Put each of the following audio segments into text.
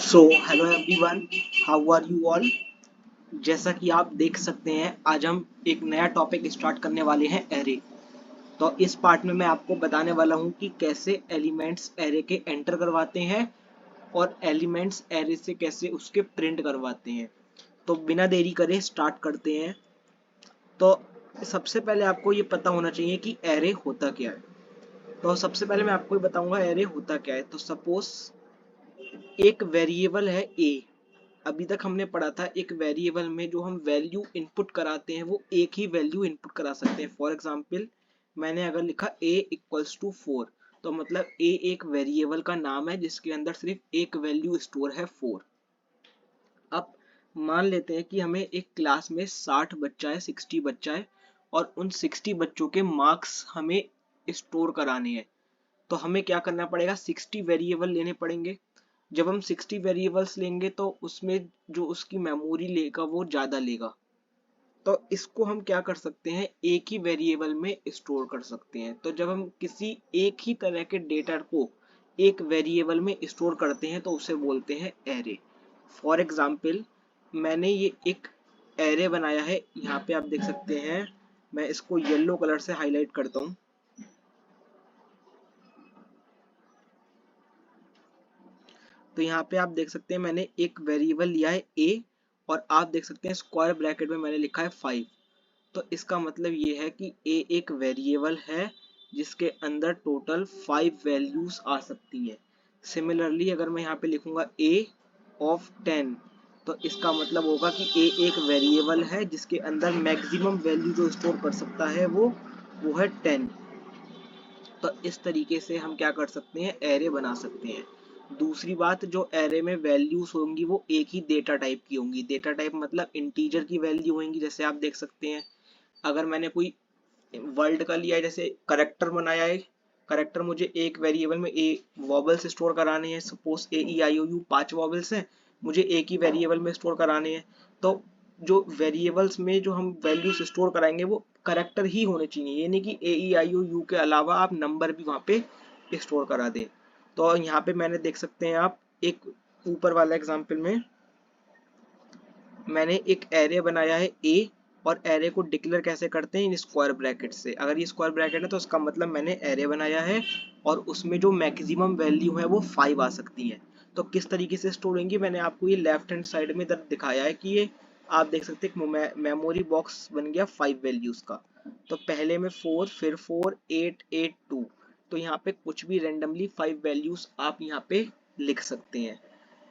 So hello everyone, how are you all. जैसा कि आप देख सकते हैं, आज हम एक नया टॉपिक स्टार्ट करने वाले हैं, एरे। तो इस पार्ट में मैं आपको बताने वाला हूं कि कैसे एलिमेंट्स एरे के एंटर करवाते हैं और एलिमेंट्स एरे से कैसे उसके प्रिंट करवाते हैं। तो बिना देरी करे स्टार्ट करते हैं। तो सबसे पहले आपको ये पता होना चाहिए कि एरे होता क्या है। तो सबसे पहले मैं आपको ये बताऊंगा एरे होता क्या है। तो सपोज एक वेरिएबल है ए। अभी तक हमने पढ़ा था एक वेरिएबल में जो हम वैल्यू इनपुट कराते हैं वो एक ही वैल्यू इनपुट करा सकते हैं। फॉर एग्जांपल, मैंने अगर लिखा a इक्वल्स टू 4, तो मतलब a एक वेरिएबल का नाम है जिसके अंदर सिर्फ एक वैल्यू स्टोर है 4। अब मान लेते हैं कि हमें एक क्लास में 60 बच्चा है, 60 बच्चा है, और उन 60 बच्चों के मार्क्स हमें स्टोर कराने हैं। तो हमें क्या करना पड़ेगा, 60 वेरिएबल लेने पड़ेंगे। जब हम 60 वेरिएबल्स लेंगे तो उसमें जो उसकी मेमोरी लेगा वो ज़्यादा लेगा। तो इसको हम क्या कर सकते हैं, एक ही वेरिएबल में स्टोर कर सकते हैं। तो जब हम किसी एक ही तरह के डेटा को एक वेरिएबल में स्टोर करते हैं तो उसे बोलते हैं एरे। फॉर एग्जाम्पल, मैंने ये एक एरे बनाया है, यहाँ पे आप देख सकते हैं। मैं इसको येलो कलर से हाईलाइट करता हूँ। तो यहाँ पे आप देख सकते हैं मैंने एक वेरिएबल लिया है a, और आप देख सकते हैं स्क्वायर ब्रैकेट में मैंने लिखा है 5। तो इसका मतलब ये है कि a एक वेरिएबल है जिसके अंदर टोटल 5 वैल्यूज आ सकती हैं। सिमिलरली अगर मैं यहाँ पे लिखूंगा a ऑफ 10, तो इसका मतलब होगा कि a एक वेरिएबल है जिसके अंदर मैक्सिमम वैल्यू जो स्टोर कर सकता है वो है 10। तो इस तरीके से हम क्या कर सकते हैं, एरे बना सकते हैं। दूसरी बात, जो एरे में वैल्यूज होंगी वो एक ही डेटा टाइप की होंगी। डेटा टाइप मतलब इंटीजर की वैल्यू होंगी। जैसे आप देख सकते हैं, अगर मैंने कोई वर्ल्ड का लिया है, जैसे करेक्टर बनाया है, करेक्टर मुझे एक वेरिएबल में ए वॉबल्स स्टोर कराने हैं। Suppose A E I O you 5 वॉबल्स हैं, मुझे एक ही वेरिएबल में स्टोर कराने हैं। तो जो वेरिएबल्स में जो हम वैल्यूज स्टोर कराएंगे वो करेक्टर ही होने चाहिए, ये नहीं कि ए ई आई ओ यू के अलावा आप नंबर भी वहाँ पे स्टोर करा दें। तो यहाँ पे मैंने देख सकते हैं आप, एक ऊपर वाला एग्जाम्पल में मैंने एक एरे बनाया है ए, और एरे को डिक्लेयर कैसे करते हैं, इन स्क्वायर ब्रैकेट से। अगर ये स्क्वायर ब्रैकेट है तो उसका मतलब मैंने एरे बनाया है और उसमें जो मैक्सिमम वैल्यू है वो 5 आ सकती है। तो किस तरीके से स्टोर होंगी, मैंने आपको ये लेफ्ट हैंड साइड में इधर दिखाया है कि ये आप देख सकते हैं मेमोरी बॉक्स बन गया 5 वैल्यूज का। तो पहले में 4, फिर 4, 8, 8, 2। तो यहाँ पे कुछ भी रेंडमली 5 वैल्यूज आप यहाँ पे लिख सकते हैं।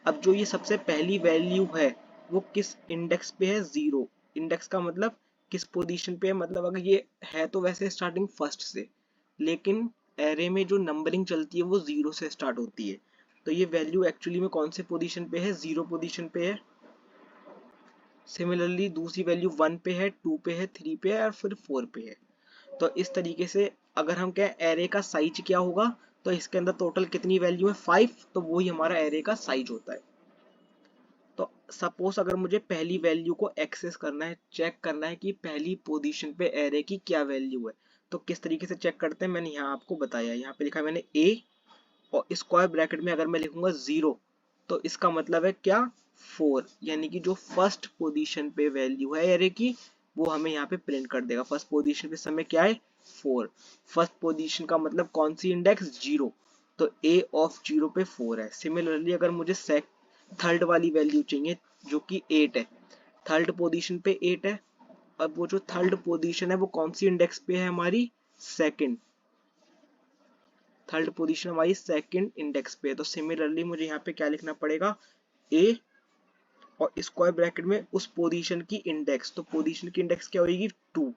अब जो ये सबसे पहली वैल्यू है वो किस इंडेक्स पे है, 0। इंडेक्स का मतलब किस पोजीशन पे है, मतलब अगर ये है तो वैसे स्टार्टिंग फर्स्ट से, लेकिन एरे में जो नंबरिंग चलती है वो 0 से स्टार्ट होती है। तो ये वैल्यू एक्चुअली में कौन से पोजीशन पे है, 0 पोजीशन पे है। सिमिलरली दूसरी वैल्यू 1 पे है, 2 पे है, 3 पे है और फिर 4 पे है। तो इस तरीके से अगर हम कहें एरे का साइज क्या होगा, तो इसके अंदर टोटल कितनी वैल्यू है, 5, तो वही हमारा एरे का साइज होता है। तो सपोज अगर मुझे पहली वैल्यू को एक्सेस करना है, चेक करना है कि पहली पोजीशन पे एरे की क्या वैल्यू है, तो किस तरीके से चेक करते हैं मैंने यहाँ आपको बताया। यहाँ पे लिखा है मैंने ए, और स्क्वायर ब्रैकेट में अगर मैं लिखूंगा 0, तो इसका मतलब है क्या, 4। यानी कि जो फर्स्ट पोजीशन पे वैल्यू है एरे की वो हमें यहाँ पे प्रिंट कर देगा। फर्स्ट पोजीशन पे समय क्या है, 4। फर्स्ट पोजीशन का मतलब कौन सी इंडेक्स, 0। तो ए ऑफ 0 पे 4 है। सिमिलरली अगर मुझे थर्ड वाली वैल्यू चाहिए जो कि 8 है, थर्ड पोजीशन पे 8 है। अब वो जो थर्ड पोजीशन है वो कौन सी इंडेक्स पे है, हमारी सेकंड। थर्ड पोजीशन हमारी सेकंड इंडेक्स पे है। तो सिमिलरली मुझे यहाँ पे क्या लिखना पड़ेगा, ए और स्क्वायर ब्रैकेट में उस पोजीशन की इंडेक्स। तो पोजीशन की इंडेक्स क्या होगी, 2।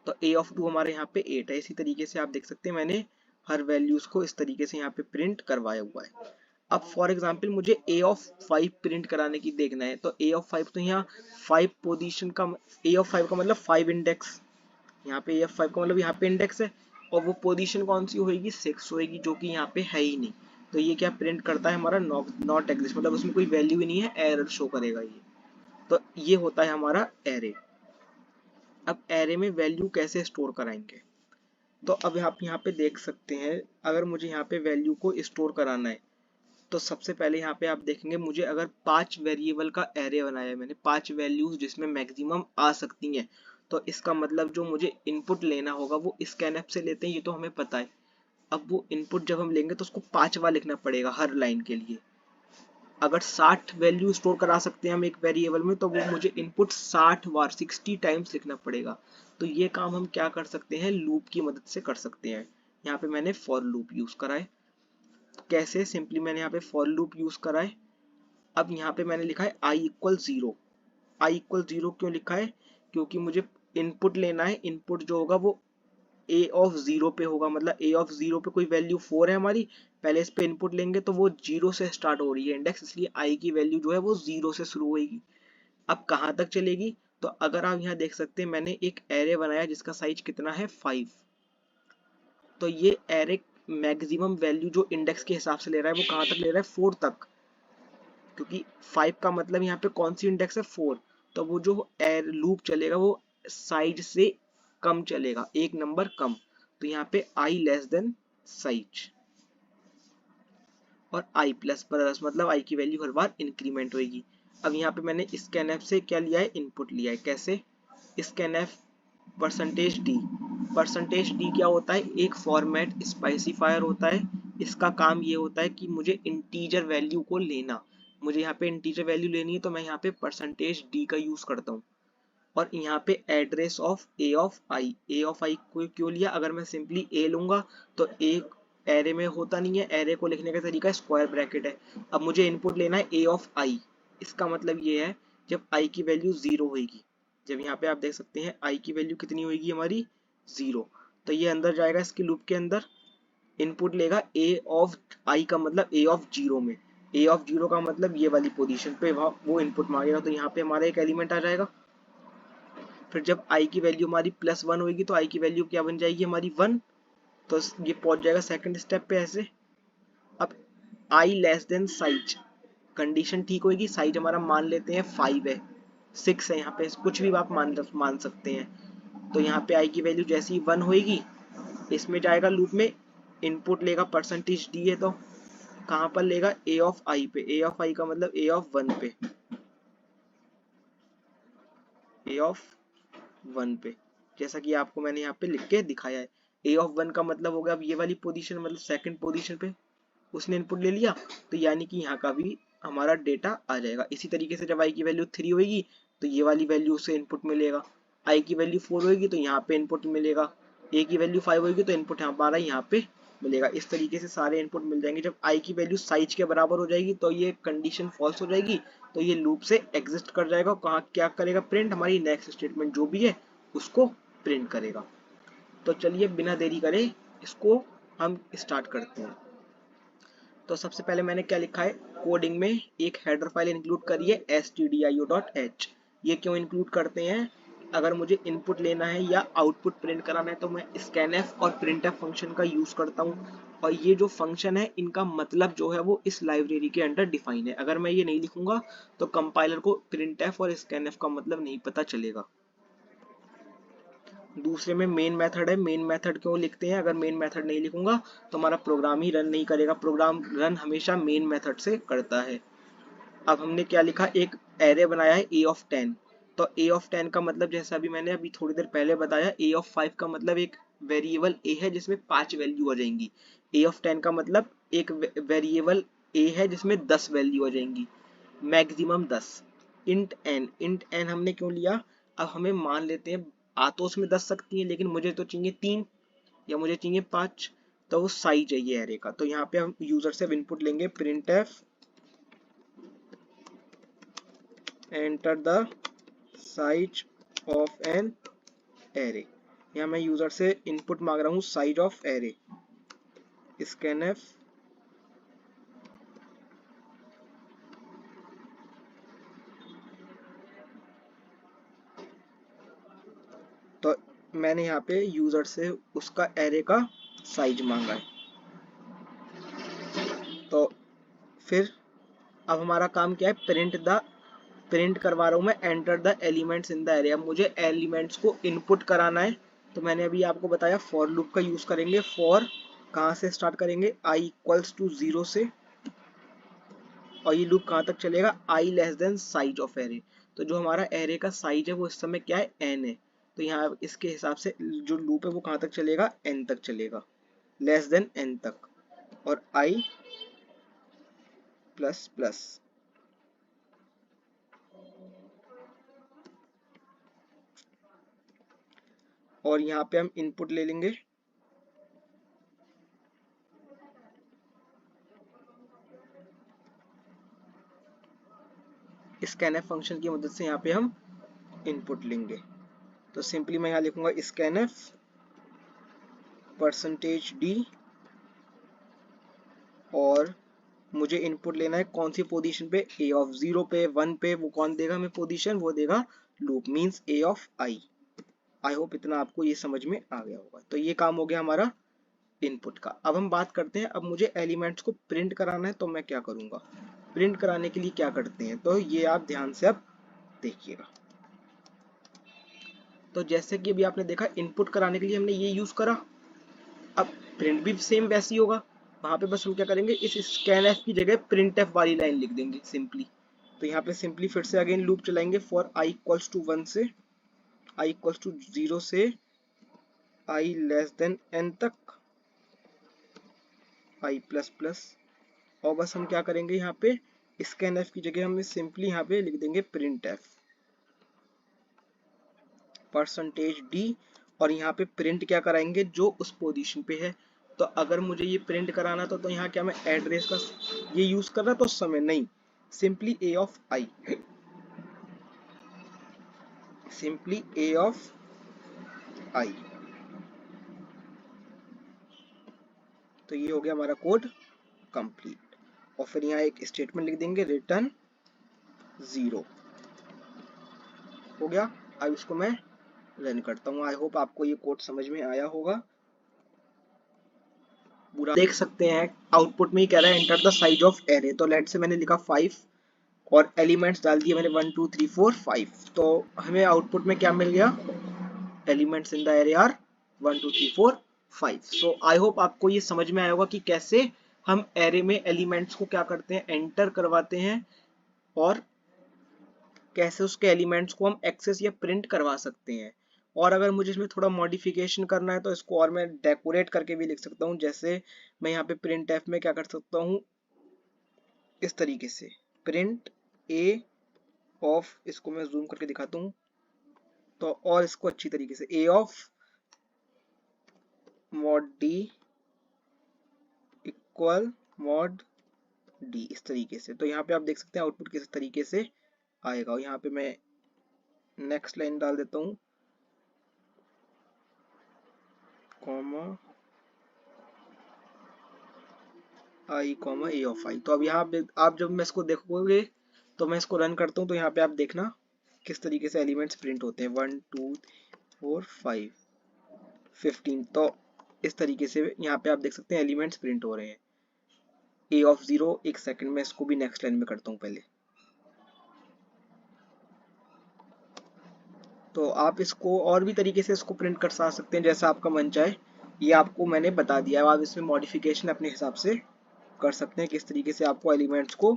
तो ए ऑफ 2 हमारे यहाँ पे 8 है। इसी तरीके से आप देख सकते हैं मैंने हर वैल्यूज को इस तरीके से यहाँ पे प्रिंट करवाया हुआ है। अब फॉर एग्जाम्पल मुझे ए ऑफ 5 प्रिंट कराने की देखना है, तो ए ऑफ 5 तो यहाँ 5 पोजीशन का, ए ऑफ 5 का मतलब 5 इंडेक्स। यहाँ पे ए ऑफ 5 का मतलब यहाँ पे इंडेक्स है, और वो पोजीशन कौन सी होगी, 6 होगी, जो कि यहाँ पे है ही नहीं। तो ये क्या प्रिंट करता है हमारा, नॉट एग्जिस्ट, मतलब उसमें कोई वैल्यू ही नहीं है, एरर शो करेगा ये। तो ये होता है हमारा एरे। अब एरे में वैल्यू कैसे स्टोर कराएंगे, तो अब आप यहाँ पे देख सकते हैं, अगर मुझे यहाँ पे वैल्यू को स्टोर कराना है तो सबसे पहले यहाँ पे आप देखेंगे मुझे अगर 5 वेरिएबल का एरे बनाया है मैंने, 5 वैल्यूज जिसमें मैक्सिमम आ सकती हैं, तो इसका मतलब जो मुझे इनपुट लेना होगा वो स्कैनफ से लेते हैं, ये तो हमें पता है। अब वो इनपुट जब हम लेंगे तो उसको 5 बार लिखना पड़ेगा हर लाइन के लिए। अगर 60 वैल्यू स्टोर करा सकते हैं हम एक वेरिएबल में, तो वो मुझे इनपुट 60 बार 60 टाइम्स लिखना पड़ेगा। तो ये काम हम क्या कर सकते हैं, लूप की मदद से कर सकते हैं। यहाँ पे मैंने फॉर लूप यूज करा है। कैसे, सिंपली मैंने यहाँ पे फॉर लूप यूज करा है। अब यहाँ पे मैंने लिखा है आई इक्वल 0। आई इक्वल 0 क्यों लिखा है, क्योंकि मुझे इनपुट लेना है। इनपुट जो होगा वो ए ऑफ 0 पे होगा, मतलब ए ऑफ 0 पे कोई वैल्यू 4 है हमारी, पहले इस पे इनपुट लेंगे तो वो 0 से स्टार्ट हो रही है इंडेक्स, इसलिए आई की वैल्यू जो है वो 0 से शुरू होगी। अब कहाँ तक चलेगी, तो अगर आप यहाँ देख सकते हैं मैंने एक एरे बनाया जिसका साइज कितना है 5। तो ये एरे मैक्सिमम वैल्यू जो इंडेक्स के हिसाब से ले रहा है वो कहाँ तक ले रहा है, 4 तक, क्योंकि 5 का मतलब यहाँ पे कौन सी इंडेक्स है, 4। तो वो जो लूप चलेगा वो साइज से कम चलेगा, एक नंबर कम। तो यहाँ पे आई लेस देन साइज और आई प्लस प्लस, मतलब आई की वैल्यू हर बार इंक्रीमेंट होगी। अब यहाँ पे मैंने स्कैनफ से क्या लिया है, इनपुट लिया है। कैसे, scanf percentage D. Percentage D क्या होता है, एक फॉर्मेट स्पेसिफायर होता है। इसका काम ये होता है कि मुझे इंटीजर वैल्यू को लेना, मुझे यहाँ पे इंटीजर वैल्यू लेनी है, तो मैं यहाँ पे परसेंटेज डी का यूज करता हूँ। और यहाँ पे address of A of I, A of I को क्यों लिया, अगर मैं सिंपली ए लूंगा तो एक एरे में होता नहीं है, एरे को लिखने का तरीका स्क्वायर ब्रैकेट है। अब मुझे इनपुट लेना है ए ऑफ आई, इसका मतलब ये है जब आई की वैल्यू 0 होगी, जब यहाँ पे आप देख सकते हैं आई की वैल्यू कितनी होगी हमारी 0, तो ये अंदर जाएगा इसके लूप के अंदर, इनपुट लेगा ए ऑफ आई का मतलब ए ऑफ 0 में, ए ऑफ 0 का मतलब ये वाली पोजीशन पे वो इनपुट मांगेगा, तो यहाँ पे हमारा एक एलिमेंट आ जाएगा। फिर जब आई की वैल्यू हमारी +1 होगी तो आई की वैल्यू क्या बन जाएगी हमारी 1, तो ये पहुंच जाएगा सेकंड स्टेप पे ऐसे। अब आई लेस देन साइज, कंडीशन ठीक होगी, साइज हमारा मान लेते हैं 5 है, 6 है, यहाँ पे कुछ भी आप मान सकते हैं। तो यहाँ पे आई की वैल्यू जैसी ही 1 होगी, इसमें जाएगा लूप में, इनपुट लेगा परसेंटेज डी है, तो कहाँ पर लेगा, ए ऑफ आई पे, ए ऑफ आई का मतलब ए ऑफ 1 पे, ए ऑफ 1 पे, जैसा कि आपको मैंने यहाँ पे लिख के दिखाया है। ए ऑफ 1 का मतलब हो गया अब ये वाली पोजीशन, मतलब सेकंड पोजीशन पे उसने इनपुट ले लिया, तो यानी कि यहाँ का भी हमारा डेटा आ जाएगा। इसी तरीके से जब आई की वैल्यू 3 होगी तो ये वाली वैल्यू से इनपुट मिलेगा, आई की वैल्यू 4 होगी तो यहाँ पे इनपुट मिलेगा, ए की वैल्यू 5 होगी तो इनपुट हमारा यहाँ पे मिलेगा। इस तरीके से सारे इनपुट मिल जाएंगे। जब आई की वैल्यू साइज के बराबर हो जाएगी तो ये कंडीशन फॉल्स हो जाएगी, तो ये लूप से एग्जिस्ट कर जाएगा। कहाँ क्या करेगा, प्रिंट, हमारी नेक्स्ट स्टेटमेंट जो भी है उसको प्रिंट करेगा। तो चलिए बिना देरी करे इसको हम स्टार्ट करते हैं। तो सबसे पहले मैंने क्या लिखा है, कोडिंग में एक हेडर फाइल इंक्लूड करिए stdio.h। ये क्यों इंक्लूड करते हैं, अगर मुझे इनपुट लेना है या आउटपुट प्रिंट कराना है तो मैं scanf और printf फंक्शन का यूज करता हूँ। और ये जो फंक्शन है इनका मतलब जो है वो इस लाइब्रेरी के अंडर डिफाइन है। अगर मैं ये नहीं लिखूंगा तो कंपाइलर को printf और scanf का मतलब नहीं पता चलेगा। दूसरे में मेन मेथड है, मेन मेथड क्यों लिखते हैं, अगर मेन मेथड नहीं लिखूंगा तो हमारा प्रोग्राम ही रन नहीं करेगा, प्रोग्राम रन हमेशा मेन मेथड से करता है। अब हमने क्या लिखा, एक एरे बनाया है ए ऑफ 10। तो ए ऑफ 10 का मतलब जैसा अभी मैंने अभी थोड़ी देर पहले बताया, ए ऑफ 5 का मतलब एक वेरिएबल ए है जिसमें 5 वैल्यू आ जाएंगी। ए ऑफ 10 का मतलब एक वेरिएबल ए है जिसमें 10 वैल्यू आ जाएंगी, मैक्सिमम 10। इंट एन हमने क्यों लिया, अब हमें मान लेते हैं आ तो उसमें 10 सकती है लेकिन मुझे तो चाहिए 3 या मुझे चाहिए 5, तो वो साइज चाहिए एरे का। तो यहाँ पे हम यूजर से इनपुट लेंगे printf enter the size of an array। यहाँ मैं यूजर से इनपुट मांग रहा हूँ साइज ऑफ एरे, scanf तो मैंने यहाँ पे यूजर से उसका एरे का साइज मांगा है। तो फिर अब हमारा काम क्या है, प्रिंट करवा रहा हूँ मैं enter the elements in the array. अब मुझे एलिमेंट्स को इनपुट कराना है, तो मैंने अभी आपको बताया फॉर लूप का यूज करेंगे। फॉर कहाँ से स्टार्ट करेंगे, i इक्वल्स टू 0 से, और ये लूप कहाँ तक चलेगा, I less than size of array. तो जो हमारा एरे का साइज है वो इस समय क्या है, एन है। तो यहाँ इसके हिसाब से जो लूप है वो कहाँ तक चलेगा, एन तक चलेगा, लेस देन एन तक। और आई प्लस प्लस, और यहाँ पे हम इनपुट ले लेंगे, स्कैनएफ फंक्शन की मदद से यहाँ पे हम इनपुट लेंगे। तो सिंपली मैं यहाँ लिखूंगा स्कैनएफ %d, और मुझे इनपुट लेना है कौन सी पोजीशन पे, a ऑफ 0 पे, 1 पे। वो कौन देगा हमें पोजीशन, वो देगा loop, means a of i। I hope इतना आपको ये समझ में आ गया होगा। तो ये काम हो गया हमारा इनपुट का। अब हम बात करते हैं, अब मुझे एलिमेंट्स को प्रिंट कराना है, तो मैं क्या करूंगा, प्रिंट कराने के लिए क्या करते हैं, तो ये आप ध्यान से अब देखिएगा। तो जैसे कि अभी आपने देखा, इनपुट कराने के लिए हमने ये यूज करा, अब प्रिंट भी सेम वैसे ही होगा। वहां पे बस हम क्या करेंगे, इस स्कैनएफ की जगह प्रिंटएफ वाली लाइन लिख देंगे सिंपली। तो यहाँ पे सिंपली फिर से अगेन लूप चलाएंगे फॉर i इक्वल्स टू 1 से i इक्वल्स टू 0 से i लेस देन n तक i प्लस प्लस। और बस हम क्या करेंगे, यहाँ पे स्कैनएफ की जगह हम सिंपली यहाँ पे लिख देंगे प्रिंटएफ %d, और यहाँ पे प्रिंट क्या कराएंगे, जो उस पोजीशन पे है। तो अगर मुझे ये प्रिंट कराना था, तो यहाँ क्या मैं एड्रेस का ये यूज कर रहा था उस समय, नहीं, simply a of i, simply a of i। तो ये हो गया हमारा कोड कंप्लीट। और फिर यहाँ एक स्टेटमेंट लिख देंगे, रिटर्न 0 हो गया। अब इसको मैं रन करता हूँ। आई होप आपको ये कोड समझ में आया होगा। पूरा देख सकते हैं आउटपुट में ही कह रहा है enter the size of array. तो लेट से मैंने लिखा 5 और एलिमेंट्स डाल दिए मैंने 1 2 3 4 5। तो हमें आउटपुट में क्या मिल गया, elements in the array are 1 2 3 4 5। So I hope आपको ये समझ में आया होगा कि कैसे हम एरे में एलिमेंट्स को क्या करते हैं, एंटर करवाते हैं, और कैसे उसके एलिमेंट्स को हम एक्सेस या प्रिंट करवा सकते हैं। और अगर मुझे इसमें थोड़ा मॉडिफिकेशन करना है, तो इसको और मैं डेकोरेट करके भी लिख सकता हूँ। जैसे मैं यहाँ पे प्रिंट एफ में क्या कर सकता हूँ, इस तरीके से प्रिंट ए ऑफ, इसको मैं जूम करके दिखाता हूँ, तो और इसको अच्छी तरीके से A of mod D equal mod D, इस तरीके से। तो यहाँ पे आप देख सकते हैं आउटपुट किस तरीके से आएगा। और यहाँ पे मैं नेक्स्ट लाइन डाल देता हूँ, comma I comma A of I. तो अब यहाँ पे आप जब मैं इसको देखोगे, तो मैं इसको रन करता हूँ, तो यहाँ पे आप देखना किस तरीके से एलिमेंट्स प्रिंट होते हैं, 1 2 4 5 15। तो इस तरीके से यहाँ पे आप देख सकते हैं एलिमेंट्स प्रिंट हो रहे हैं। ए ऑफ 0, एक सेकंड में इसको भी नेक्स्ट लाइन में करता हूँ पहले। तो आप इसको और भी तरीके से इसको प्रिंट कर सकते हैं, जैसा आपका मन चाहे। ये आपको मैंने बता दिया है, आप इसमें मॉडिफिकेशन अपने हिसाब से कर सकते हैं, किस तरीके से आपको एलिमेंट्स को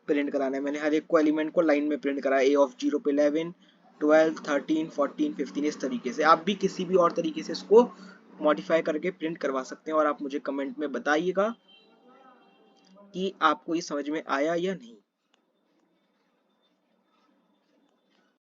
प्रिंट कराना है। मैंने हर एक को एलिमेंट को लाइन में प्रिंट करा, ए ऑफ 0 पे 11 12 13 14 15, इस तरीके से। आप भी किसी भी और तरीके से इसको मॉडिफाई करके प्रिंट करवा सकते हैं। और आप मुझे कमेंट में बताइएगा कि आपको ये समझ में आया या नहीं।